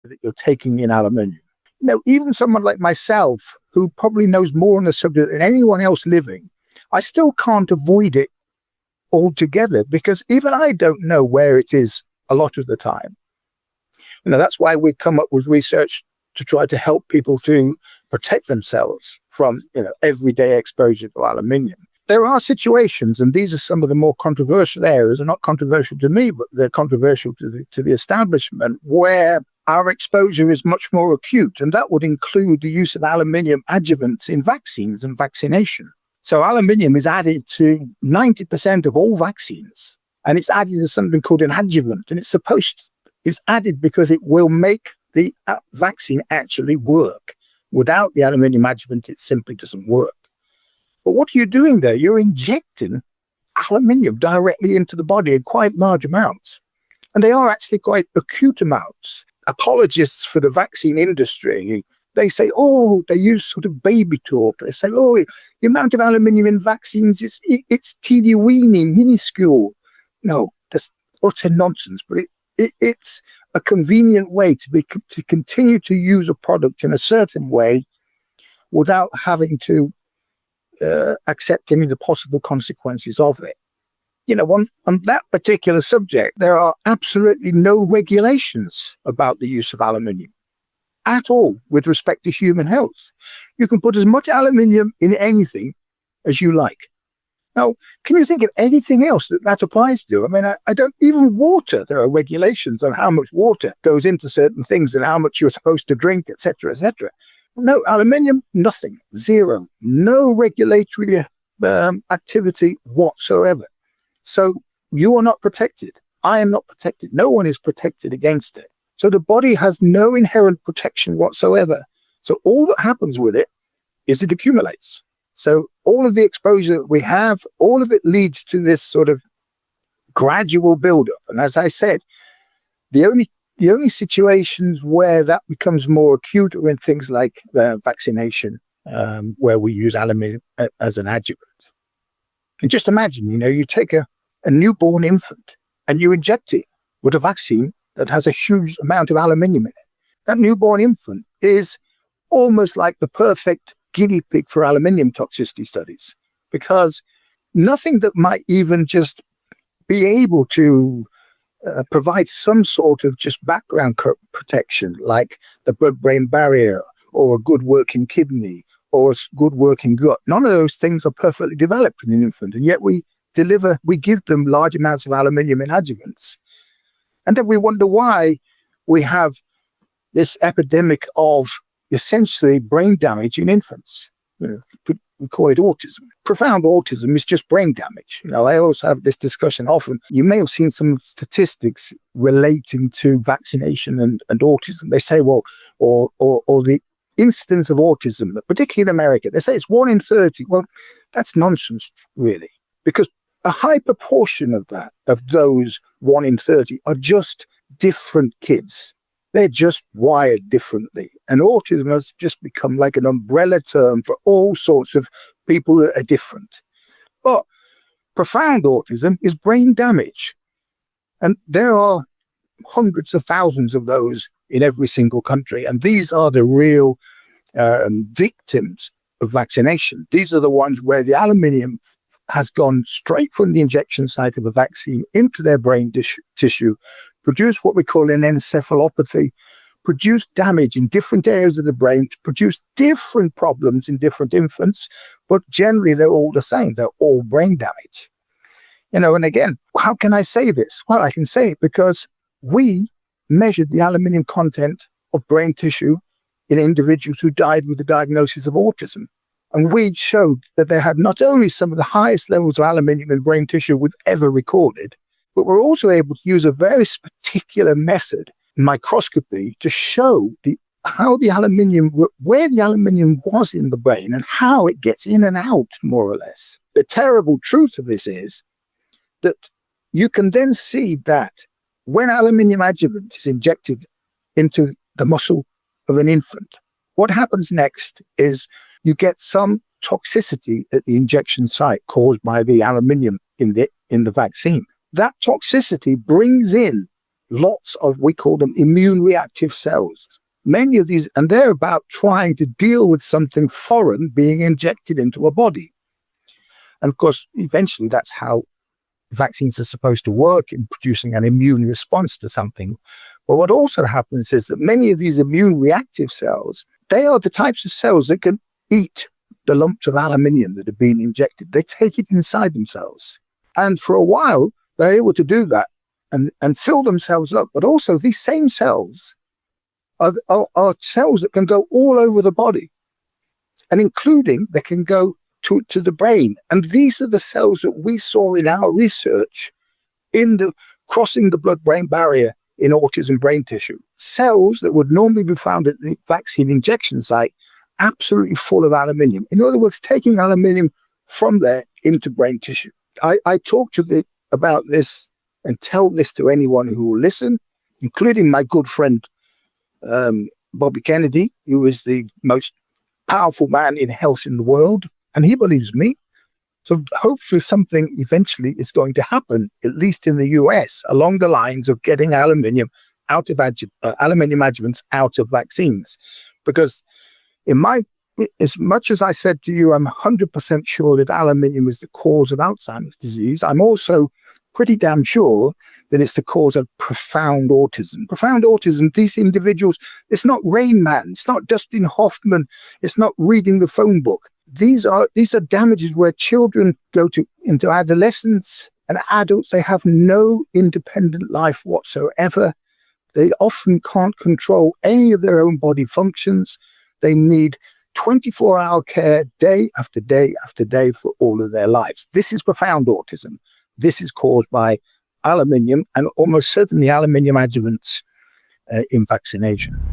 that you're taking in aluminium. Even someone like myself, who probably knows more on the subject than anyone else living, I still can't avoid it altogether, because even I don't know where it is a lot of the time. That's why we come up with research to try to help people to protect themselves from, everyday exposure to aluminium. There are situations, and these are some of the more controversial areas, and not controversial to me, but they're controversial to the establishment, where our exposure is much more acute, and that would include the use of aluminium adjuvants in vaccines and vaccination. So aluminium is added to 90% of all vaccines, and it's added as something called an adjuvant, and it's added because it will make the vaccine actually work. Without the aluminium adjuvant, it simply doesn't work. But what are you doing there? You're injecting aluminium directly into the body in quite large amounts, and they are actually quite acute amounts. Apologists for the vaccine industry, they say, they use sort of baby talk. They say, the amount of aluminium in vaccines, it's teeny-weeny, minuscule. No, that's utter nonsense. But it's a convenient way to continue to use a product in a certain way without having to accept any of the possible consequences of it. On that particular subject, there are absolutely no regulations about the use of aluminium at all with respect to human health. You can put as much aluminium in anything as you like. Now, can you think of anything else that applies to? I mean, I don't, even water, there are regulations on how much water goes into certain things and how much you're supposed to drink, etc., etc. No, aluminium, nothing, zero, no regulatory activity whatsoever. So you are not protected. I am not protected. No one is protected against it. So the body has no inherent protection whatsoever. So all that happens with it is it accumulates. So all of the exposure that we have, all of it leads to this sort of gradual buildup. And as I said, the only situations where that becomes more acute are in things like vaccination, where we use aluminium as an adjuvant. And just imagine, you take a newborn infant and you inject it with a vaccine that has a huge amount of aluminium in it. That newborn infant is almost like the perfect guinea pig for aluminium toxicity studies, because nothing that might even just be able to provide some sort of just background protection, like the blood-brain barrier or a good working kidney or a good working gut. None of those things are perfectly developed in an infant, and yet we give them large amounts of aluminium in adjuvants. And then we wonder why we have this epidemic of essentially brain damage in infants. We call it autism. Profound autism is just brain damage. I also have this discussion often. You may have seen some statistics relating to vaccination and autism. They say, or the incidence of autism, particularly in America, they say it's 1 in 30. Well, that's nonsense, really, because a high proportion of those 1 in 30 are just different kids. They're just wired differently. And autism has just become like an umbrella term for all sorts of people that are different. But profound autism is brain damage. And there are hundreds of thousands of those in every single country. And these are the real victims of vaccination. These are the ones where the aluminium has gone straight from the injection site of a vaccine into their brain tissue, produced what we call an encephalopathy, produced damage in different areas of the brain, to produce different problems in different infants, but generally they're all the same. They're all brain damage. And again, how can I say this? Well, I can say it because we measured the aluminium content of brain tissue in individuals who died with the diagnosis of autism. And we showed that they had not only some of the highest levels of aluminium in brain tissue we've ever recorded, but we're also able to use a very particular method, microscopy, to show how the aluminium, where the aluminium was in the brain and how it gets in and out, more or less. The terrible truth of this is that you can then see that when aluminium adjuvant is injected into the muscle of an infant, what happens next is you get some toxicity at the injection site caused by the aluminium in the vaccine. That toxicity brings in lots of, we call them immune reactive cells. Many of these, and they're about trying to deal with something foreign being injected into a body. And of course, eventually that's how vaccines are supposed to work in producing an immune response to something. But what also happens is that many of these immune reactive cells, they are the types of cells that can eat the lumps of aluminium that have been injected. They take it inside themselves. And for a while, they're able to do that and fill themselves up. But also these same cells are cells that can go all over the body, and including they can go to the brain. And these are the cells that we saw in our research in the crossing the blood-brain barrier in autism brain tissue. Cells that would normally be found at the vaccine injection site, absolutely full of aluminium. In other words, taking aluminium from there into brain tissue. I talk about this and tell this to anyone who will listen, including my good friend, Bobby Kennedy, who is the most powerful man in health in the world, and he believes me. So hopefully something eventually is going to happen, at least in the US, along the lines of getting aluminium aluminium adjuvants out of vaccines. Because as much as I said to you, I'm 100% sure that aluminium is the cause of Alzheimer's disease, I'm also pretty damn sure that it's the cause of profound autism. Profound autism, these individuals, it's not Rain Man, it's not Dustin Hoffman, it's not reading the phone book. These are damages where children go into adolescence and adults, they have no independent life whatsoever. They often can't control any of their own body functions. They need 24-hour care day after day after day for all of their lives. This is profound autism. This is caused by aluminium and almost certainly aluminium adjuvants in vaccination.